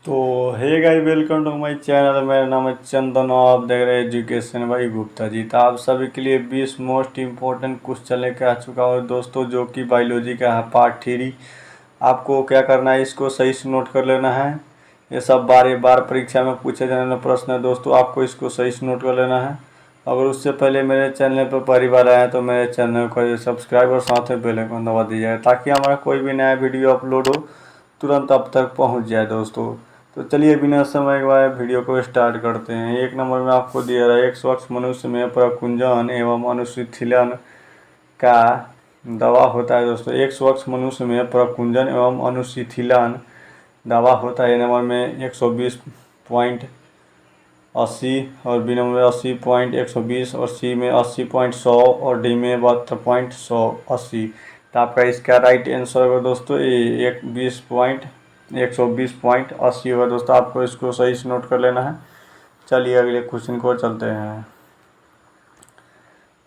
तो hey guys, welcome to my channel. मेरा नाम है चंदन और आप देख रहे हैं एजुकेशन भाई गुप्ता जी। तो आप सभी के लिए 20 मोस्ट इम्पोर्टेंट क्वेश्चन लेकर आ चुका हूँ दोस्तों, जो कि बायोलॉजी का है पार्ट 3। आपको क्या करना है, इसको सही से नोट कर लेना है। ये सब बार बार परीक्षा में पूछे जाने वाला प्रश्न है दोस्तों, आपको इसको सही से नोट कर लेना है। अगर उससे पहले मेरे चैनल पर पहली बार आए तो मेरे चैनल को सब्सक्राइब और साथ में बेल आइकन दबा दीजिएगा, ताकि हमारा कोई भी नया वीडियो अपलोड हो तुरंत आप तक पहुंच जाए दोस्तों। तो चलिए बिना समय गवाए वीडियो को स्टार्ट करते हैं। एक नंबर में आपको दिया रहा है, एक स्वच्छ मनुष्य में प्रकुंजन एवं अनुशीथिलन का दवा होता है दोस्तों। एक स्वच्छ मनुष्य में प्रकुंजन एवं अनुशीथिलन दवा होता है। नंबर में 120.80 और बी नंबर में 80.120 और सी में 80.100 और डी में 72.180। तो आपका इसका राइट आंसर होगा दोस्तों ए 120.80 होगा दोस्तों। आपको इसको सही से नोट कर लेना है। चलिए अगले क्वेश्चन को चलते हैं।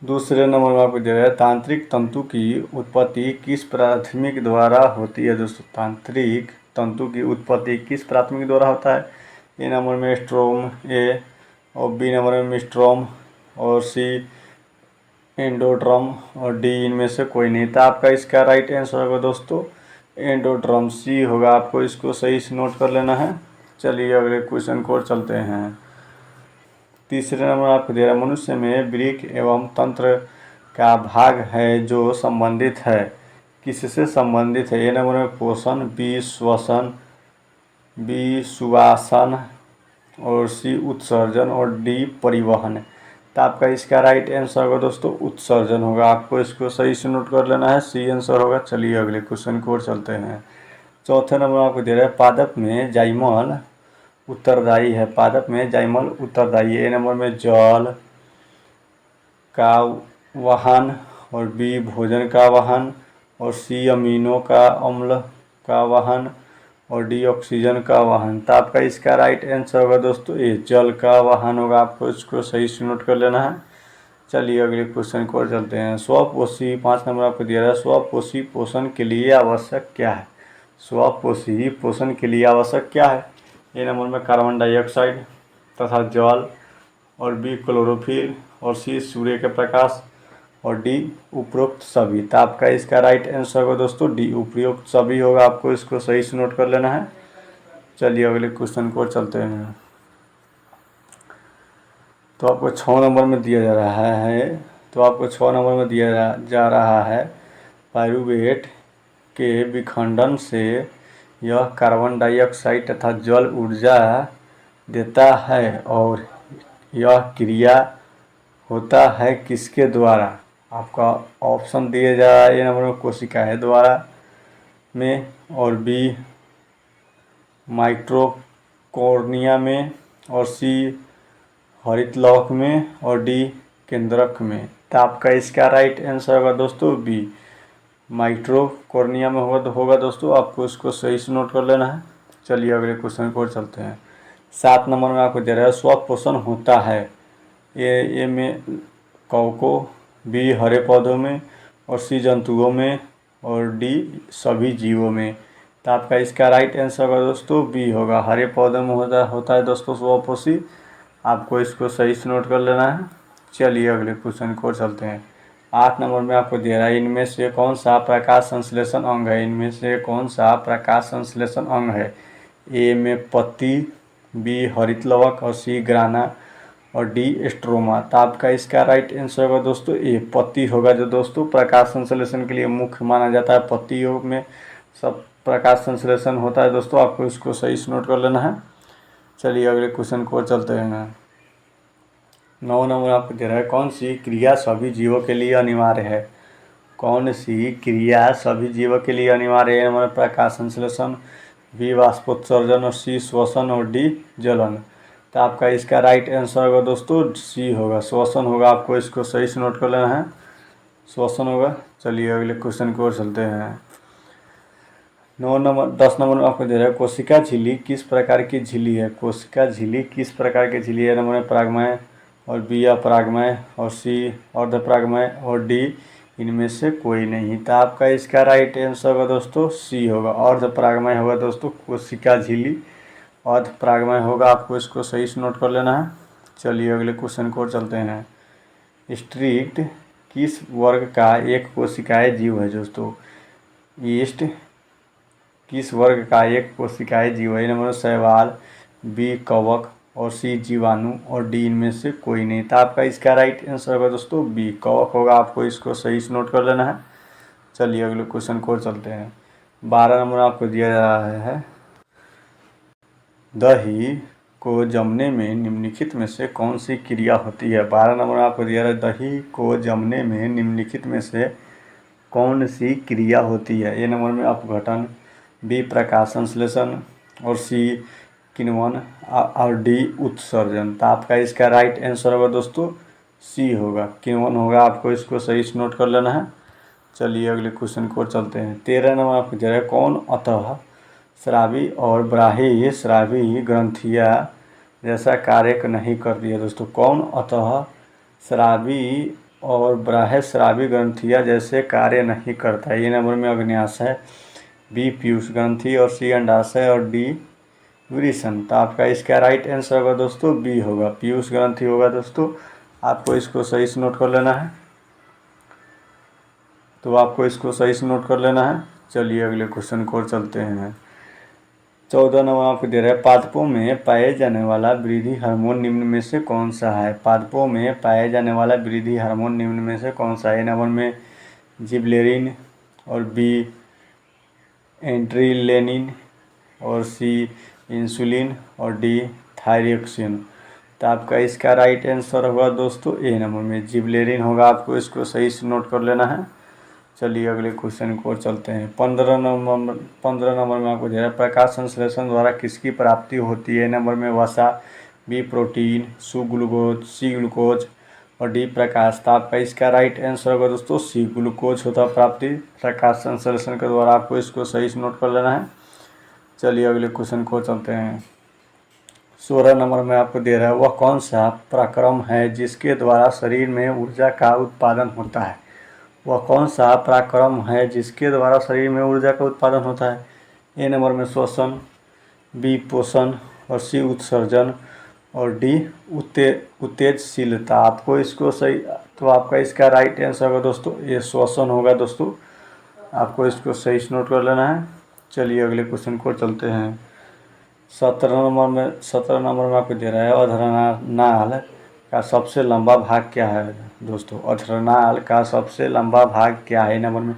दूसरे नंबर में आपको दे रहा है, तांत्रिक तंतु की उत्पत्ति किस प्राथमिक द्वारा होती है दोस्तों। तांत्रिक तंतु की उत्पत्ति किस प्राथमिक द्वारा होता है। ए नंबर में स्ट्रोम ए और बी नंबर में स्ट्रोम और सी एंडोड्रम और डी इनमें से कोई नहीं। था आपका इसका राइट आंसर होगा दोस्तों एंडोड्रम, सी होगा। आपको इसको सही से नोट कर लेना है। चलिए अगले क्वेश्चन को चलते हैं। तीसरे नंबर आपको दे रहा है, मनुष्य में वृक्क एवं तंत्र का भाग है जो संबंधित है, किससे संबंधित है। ए नंबर में पोषण, बी श्वसन, बी सुवासन और सी उत्सर्जन और डी परिवहन। तो आपका इसका राइट आंसर होगा दोस्तों उत्सर्जन होगा। आपको इसको सही से नोट कर लेना है, सी आंसर होगा। चलिए अगले क्वेश्चन को चलते हैं। चौथे नंबर आपको दे रहा है, पादप में जाइमल उत्तरदायी है। पादप में जाइमल उत्तरदायी है। ए नंबर में जल का वहन और बी भोजन का वहन और सी अमीनो का अम्ल का वहन और डी ऑक्सीजन का वाहन। तो आपका इसका राइट आंसर होगा दोस्तों ये जल का वाहन होगा। आपको इसको सही से नोट कर लेना है। चलिए अगले क्वेश्चन को चलते हैं। स्वपोषी 5 नंबर आपको दिया रहा है, स्वपोषी पोषण के लिए आवश्यक क्या है। स्वपोषी पोषण के लिए आवश्यक क्या है। ए नंबर में कार्बन डाइऑक्साइड तथा जल और बी क्लोरोफिल और सी सूर्य के प्रकाश और डी उपरोक्त सभी। तो आपका इसका राइट आंसर होगा दोस्तों डी उपरोक्त सभी होगा। आपको इसको सही से नोट कर लेना है। चलिए अगले क्वेश्चन को चलते हैं। तो आपको 6 नंबर में दिया जा रहा है, पायरुवेट के विखंडन से यह कार्बन डाइऑक्साइड तथा जल ऊर्जा देता है और यह क्रिया होता है किसके द्वारा। आपका ऑप्शन दिए जा रहा है। ए नंबर में कोशिकाएं द्वारा में और बी माइटोकॉन्ड्रिया में और सी हरितलवक में और डी केंद्रक में। तो आपका इसका राइट आंसर होगा दोस्तों बी माइटोकॉन्ड्रिया में होगा दोस्तों। आपको इसको सही से नोट कर लेना है। चलिए अगले क्वेश्चन को चलते हैं। 7 नंबर में आपको दे रहा है, स्वपोषण होता है ए में कौको, बी हरे पौधों में और सी जंतुओं में और डी सभी जीवों में। तो आपका इसका राइट आंसर होगा दोस्तों बी होगा, हरे पौधों में होता है दोस्तों स्वपोषी। आपको इसको सही से नोट कर लेना है। चलिए अगले क्वेश्चन को चलते हैं। 8 नंबर में आपको दिया रहा है, इनमें से कौन सा प्रकाश संश्लेषण अंग है। इनमें से कौन सा प्रकाश संश्लेषण अंग है। ए में पत्ती, बी हरितलवक और सी ग्राना और डी स्ट्रोमा। तो आपका इसका राइट आंसर होगा दोस्तों ए पत्ती होगा, जो दोस्तों प्रकाश संश्लेषण के लिए मुख्य माना जाता है। पत्तियों में सब प्रकाश संश्लेषण होता है दोस्तों। आपको इसको सही से नोट कर लेना है। चलिए अगले क्वेश्चन को चलते हैं। 9 नंबर आपको दे रहा है, कौन सी क्रिया सभी जीवों के लिए अनिवार्य है। कौन सी क्रिया सभी जीवों के लिए अनिवार्य है। हमारे प्रकाश संश्लेषण, बी वाष्पोत्सर्जन और सी श्वसन और डी जलन। तो आपका इसका राइट आंसर होगा दोस्तों सी होगा, श्वसन होगा। आपको इसको सही से नोट कर लेना है, श्वसन होगा। चलिए अगले क्वेश्चन की ओर चलते हैं। 10 नंबर में आपको दे रहा है, कोशिका झिल्ली किस प्रकार की झिल्ली है। कोशिका झिल्ली किस प्रकार की झिल्ली है। नंबर में परागमय और बी अपरागमय और सी अर्धपरागमय और डी इनमें से कोई नहीं। तो आपका इसका राइट आंसर होगा दोस्तों सी होगा, अर्धपरागमय होगा दोस्तों कोशिका झिल्ली। अर्ध प्रागमय होगा, आपको इसको सही से नोट कर लेना है। चलिए अगले क्वेश्चन को चलते हैं। स्ट्रिक्ट किस वर्ग का एक कोशिकाएं जीव है दोस्तों? ईस्ट किस वर्ग का एक कोशिकाएं जीव है? नंबर शैवाल, बी कवक और सी जीवाणु और डी इनमें से कोई नहीं। तो आपका इसका राइट आंसर होगा दोस्तों बी कवक होगा, आपको इसको सही से नोट कर लेना है। चलिए अगले क्वेश्चन को चलते हैं। 12 नंबर आपको दिया जा रहा है। दही को जमने में निम्नलिखित में से कौन सी क्रिया होती है? 12 नंबर आपको दिया रहा है। दही को जमने में निम्नलिखित में से कौन सी क्रिया होती है? ए नंबर में अपघटन, बी प्रकाश संश्लेषण और सी किण्वन और डी उत्सर्जन। तो आपका इसका राइट आंसर होगा दोस्तों सी होगा, किण्वन होगा, आपको इसको सही से नोट कर लेना है। चलिए अगले क्वेश्चन को चलते हैं। 13 नंबर आपको दिया है। कौन अतः स्रावी और ब्राह्य स्रावी ग्रंथियाँ जैसा कार्य नहीं करती है दोस्तों? कौन अतः स्रावी और ब्राह्य स्रावी ग्रंथियाँ जैसे कार्य नहीं करता है? ये नंबर में अग्न्याशय है, बी पीयूष ग्रंथि और सी अंडाशय और डी वृषण। तो आपका इसका राइट आंसर होगा दोस्तों बी होगा, पीयूष ग्रंथि होगा दोस्तों, आपको इसको सही से नोट कर लेना है। तो आपको इसको सही से नोट कर लेना है। चलिए अगले क्वेश्चन को चलते हैं। 14 नंबर आपको दे रहा है। पादपों में पाए जाने वाला वृद्धि हार्मोन निम्न में से कौन सा है? पादपों में पाए जाने वाला वृद्धि हार्मोन निम्न में से कौन सा है? नंबर में जिबरेलिन और बी एड्रेनालिन और सी इंसुलिन और डी थायरोक्सिन। तो आपका इसका राइट आंसर होगा दोस्तों ए नंबर में जिबरेलिन होगा, आपको इसको सही से नोट कर लेना है। चलिए अगले क्वेश्चन को चलते हैं। 15 नंबर में आपको दे रहा है। प्रकाश संश्लेषण द्वारा किसकी प्राप्ति होती है? नंबर में वसा, बी प्रोटीन, सी ग्लूकोज और डी प्रकाश। तो आपका इसका राइट आंसर होगा दोस्तों सी ग्लूकोज होता प्राप्ति प्रकाश संश्लेषण के द्वारा, आपको इसको सही से नोट कर लेना है। चलिए अगले क्वेश्चन को चलते हैं। 16 नंबर में आपको दे रहा है। वह कौन सा पराक्रम है जिसके द्वारा शरीर में ऊर्जा का उत्पादन होता है? वह कौन सा पराक्रम है जिसके द्वारा शरीर में ऊर्जा का उत्पादन होता है? ए नंबर में श्वसन, बी पोषण और सी उत्सर्जन और डी उत्तेजशीलता। आपको इसको सही, तो आपका इसका राइट आंसर होगा दोस्तों ये श्वसन होगा दोस्तों, आपको इसको सही से नोट कर लेना है। चलिए अगले क्वेश्चन को चलते हैं। 17 नंबर में आपको दे रहा है। अधरनाल का सबसे लंबा भाग क्या है दोस्तों? अधरनाल का सबसे लंबा भाग क्या है? नंबर में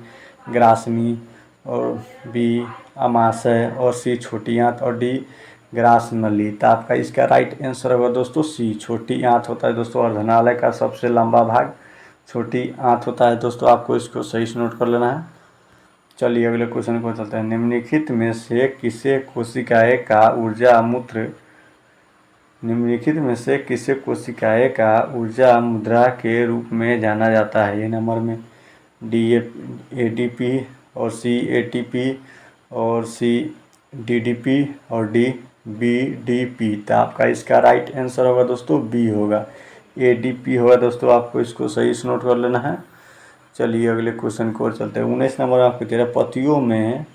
ग्रासनी और बी अमाशय और सी छोटी आंत और डी ग्रास नली। तो आपका इसका राइट आंसर होगा दोस्तों सी छोटी आंत होता है दोस्तों। अर्धनाल का सबसे लंबा भाग छोटी आंत होता है दोस्तों, आपको इसको सही से नोट कर लेना है। चलिए अगले क्वेश्चन को चलते हैं। निम्नलिखित में से किसे कोशिकाएं का ऊर्जा मूत्र निम्नलिखित में से किसे कोशिकाएं का ऊर्जा मुद्रा के रूप में जाना जाता है? ये नंबर में डी एटीपी और सी एटीपी और सी डीडीपी और डी बीडीपी। तो आपका इसका राइट आंसर होगा दोस्तों बी होगा, एडीपी होगा दोस्तों, आपको इसको सही से नोट कर लेना है। चलिए अगले क्वेश्चन को चलते हैं। 19 नंबर आपको दे रहा है। पत्तियों में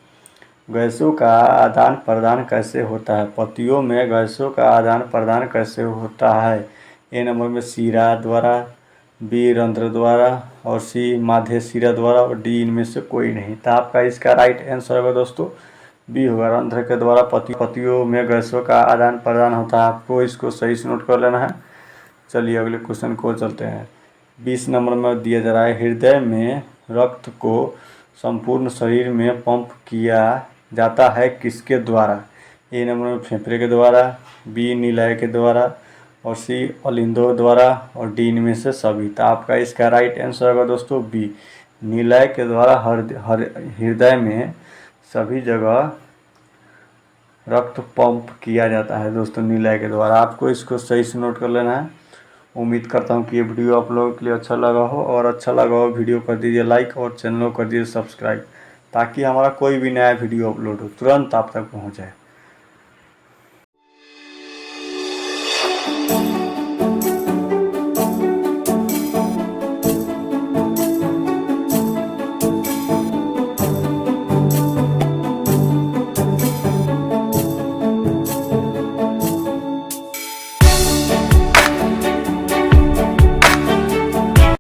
गैसों का आदान प्रदान कैसे होता है? पत्तियों में गैसों का आदान प्रदान कैसे होता है? ए नंबर में सीरा द्वारा, बी रंध्र द्वारा और सी माध्य सीरा द्वारा और डी इनमें से कोई नहीं। तो आपका इसका राइट आंसर होगा दोस्तों बी होगा, रंध्र के द्वारा पत्तियों में गैसों का आदान प्रदान होता है, आपको इसको सही से नोट कर लेना है। चलिए अगले क्वेश्चन को चलते हैं। 20 नंबर में दिया जा रहा है। हृदय में रक्त को संपूर्ण शरीर में पंप किया जाता है किसके द्वारा? ए नंबर में फेफड़े के द्वारा, बी निलय के द्वारा और सी अलिंदों द्वारा और डी इनमें से सभी। तो आपका इसका राइट आंसर होगा दोस्तों बी निलय के द्वारा। हृदय में सभी जगह रक्त पंप किया जाता है दोस्तों निलय के द्वारा, आपको इसको सही से नोट कर लेना है। उम्मीद करता हूँ कि ये वीडियो आप लोगों के लिए अच्छा लगा हो, और अच्छा लगा हो वीडियो कर दीजिए लाइक और चैनल को कर दीजिए सब्सक्राइब, ताकि हमारा कोई भी नया वीडियो अपलोड हो तुरंत आप तक पहुँच जाए।